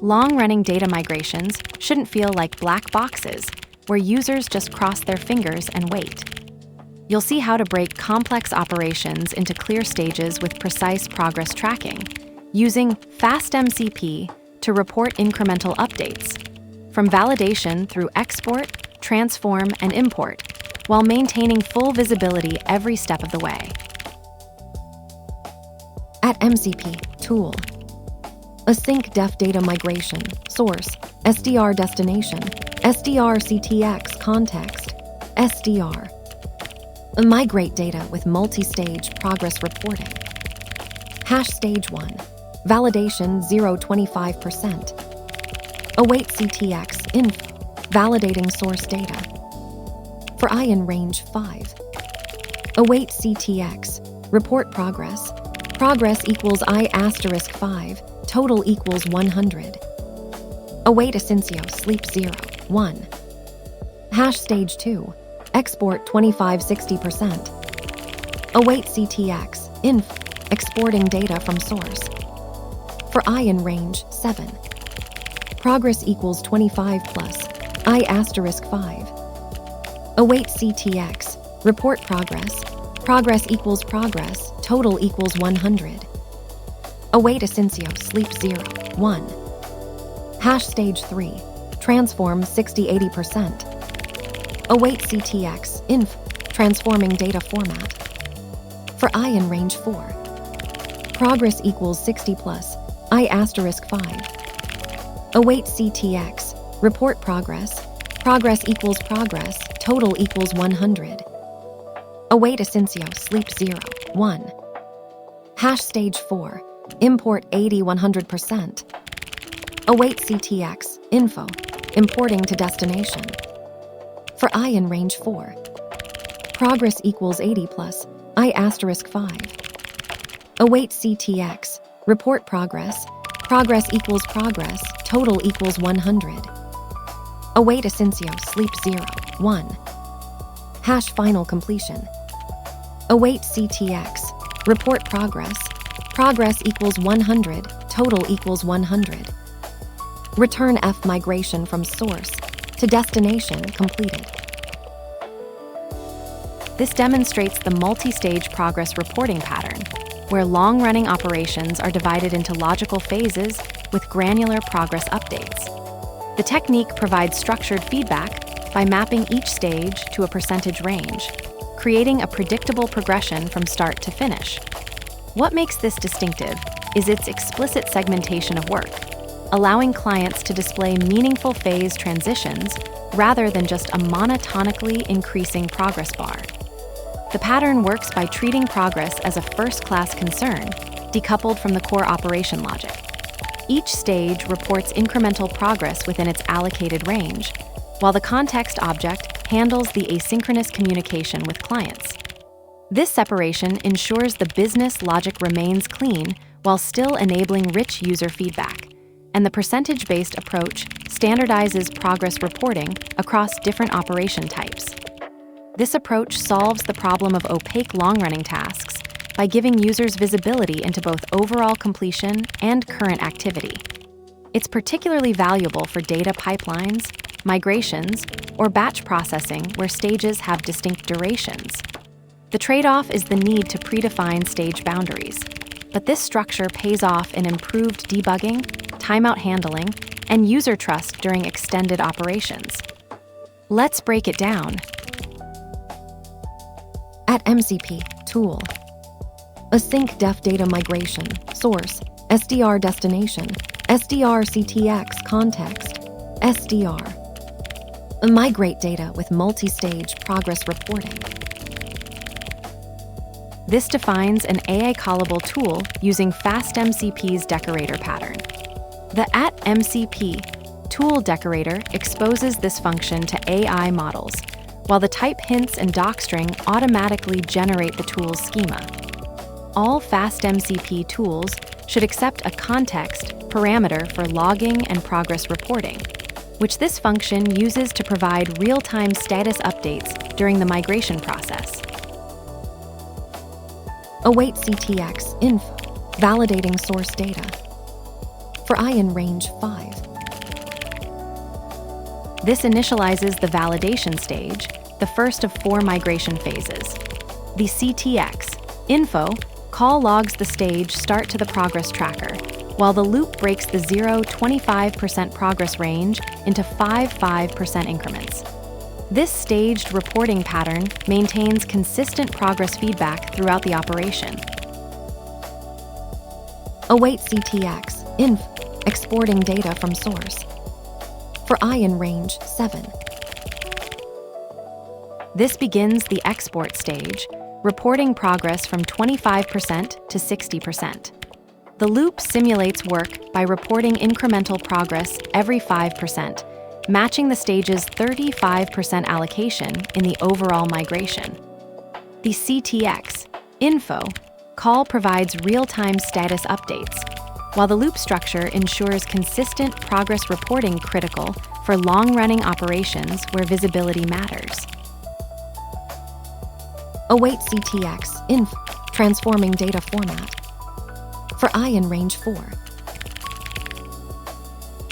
Long-running data migrations shouldn't feel like black boxes where users just cross their fingers and wait. You'll see how to break complex operations into clear stages with precise progress tracking, using FastMCP to report incremental updates, from validation through export, transform, and import, while maintaining full visibility every step of the way. At MCP, tool. Async def data migration, source, SDR destination, SDR CTX context, SDR. Migrate data with multi-stage progress reporting. Hash stage 1, validation 0.25%. Await CTX info, validating source data. For I in range 5. Await CTX, report progress. Progress equals I asterisk 5, total equals 100. Await Asyncio sleep 0, 1. Hash stage 2, export 25-60%. Await CTX, inf, exporting data from source. For I in range 7. Progress equals 25 plus, I asterisk 5. Await CTX, report progress. Progress equals progress, total equals 100. Await Asyncio sleep 0, 1. Hash stage 3, transform 60-80%. Await CTX, inf, transforming data format. For I in range 4. Progress equals 60 plus, I asterisk 5. Await CTX, report progress. Progress equals progress, total equals 100. Await Asyncio sleep 0, 1. Hash stage 4, import 80-100%. Await CTX, info, importing to destination. For I in range 4. Progress equals 80 plus, I asterisk 5. Await CTX, report progress. Progress equals progress, total equals 100. Await Asyncio sleep 0, 1. Hash final completion. Await CTX, report progress. Progress equals 100, total equals 100. Return F migration from source to destination completed. This demonstrates the multi-stage progress reporting pattern, where long-running operations are divided into logical phases with granular progress updates. The technique provides structured feedback by mapping each stage to a percentage range, creating a predictable progression from start to finish. What makes this distinctive is its explicit segmentation of work, allowing clients to display meaningful phase transitions rather than just a monotonically increasing progress bar. The pattern works by treating progress as a first-class concern, decoupled from the core operation logic. Each stage reports incremental progress within its allocated range, while the context object handles the asynchronous communication with clients. This separation ensures the business logic remains clean while still enabling rich user feedback, and the percentage-based approach standardizes progress reporting across different operation types. This approach solves the problem of opaque long-running tasks by giving users visibility into both overall completion and current activity. It's particularly valuable for data pipelines, migrations, or batch processing where stages have distinct durations. The trade-off is the need to predefine stage boundaries, but this structure pays off in improved debugging, timeout handling, and user trust during extended operations. Let's break it down. At MCP, tool. Async def data migration, source, SDR destination, SDR CTX context, SDR. Migrate data with multi-stage progress reporting. This defines an AI-callable tool using FastMCP's decorator pattern. The @MCP tool decorator exposes this function to AI models, while the type hints and docstring automatically generate the tool's schema. All FastMCP tools should accept a context parameter for logging and progress reporting, which this function uses to provide real-time status updates during the migration process. Await CTX info, validating source data. For for I in range 5. This initializes the validation stage, the first of 4 migration phases. The CTX info call logs the stage start to the progress tracker, while the loop breaks the 0-25% progress range into 5% increments. This staged reporting pattern maintains consistent progress feedback throughout the operation. Await CTX inf exporting data from source for I in range 7. This begins the export stage, reporting progress from 25% to 60%. The loop simulates work by reporting incremental progress every 5%, matching the stage's 35% allocation in the overall migration. The CTX info call provides real-time status updates, while the loop structure ensures consistent progress reporting critical for long-running operations where visibility matters. Await CTX inf transforming data format for I in range 4.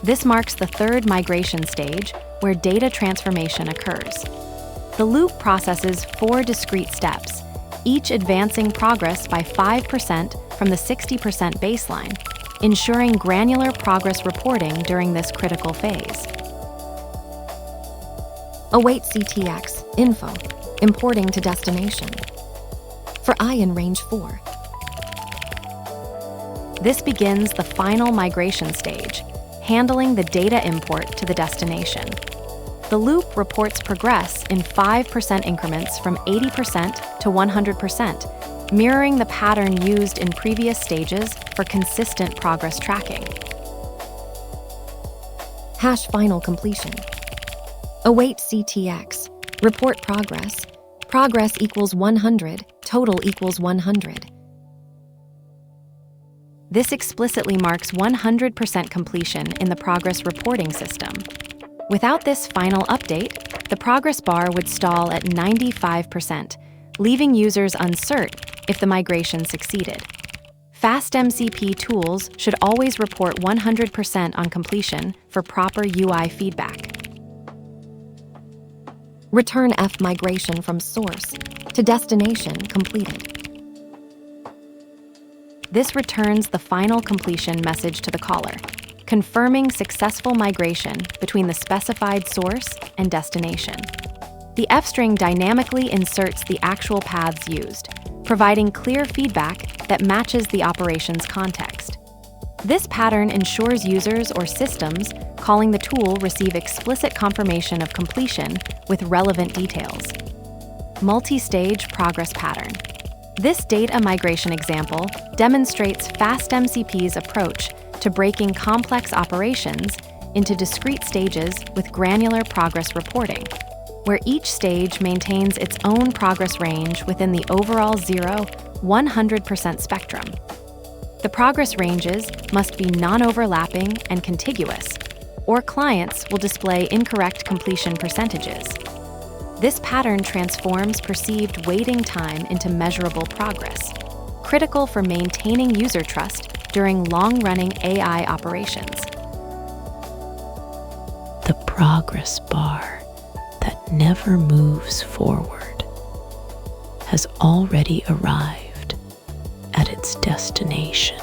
This marks the 3rd migration stage where data transformation occurs. The loop processes 4 discrete steps, each advancing progress by 5% from the 60% baseline, ensuring granular progress reporting during this critical phase. Await CTX info importing to destination for I in range 4. This begins the final migration stage, handling the data import to the destination. The loop reports progress in 5% increments from 80% to 100%, mirroring the pattern used in previous stages for consistent progress tracking. Hash final completion. Await CTX. Report progress. Progress equals 100. Total equals 100. This explicitly marks 100% completion in the progress reporting system. Without this final update, the progress bar would stall at 95%, leaving users uncertain if the migration succeeded. FastMCP tools should always report 100% on completion for proper UI feedback. Return F migration from source to destination completed. This returns the final completion message to the caller, confirming successful migration between the specified source and destination. The F string dynamically inserts the actual paths used, providing clear feedback that matches the operation's context. This pattern ensures users or systems calling the tool receive explicit confirmation of completion with relevant details. Multi-stage progress pattern. This data migration example demonstrates FastMCP's approach to breaking complex operations into discrete stages with granular progress reporting, where each stage maintains its own progress range within the overall 0-100% spectrum. The progress ranges must be non-overlapping and contiguous, or clients will display incorrect completion percentages. This pattern transforms perceived waiting time into measurable progress, critical for maintaining user trust during long-running AI operations. The progress bar that never moves forward has already arrived at its destination.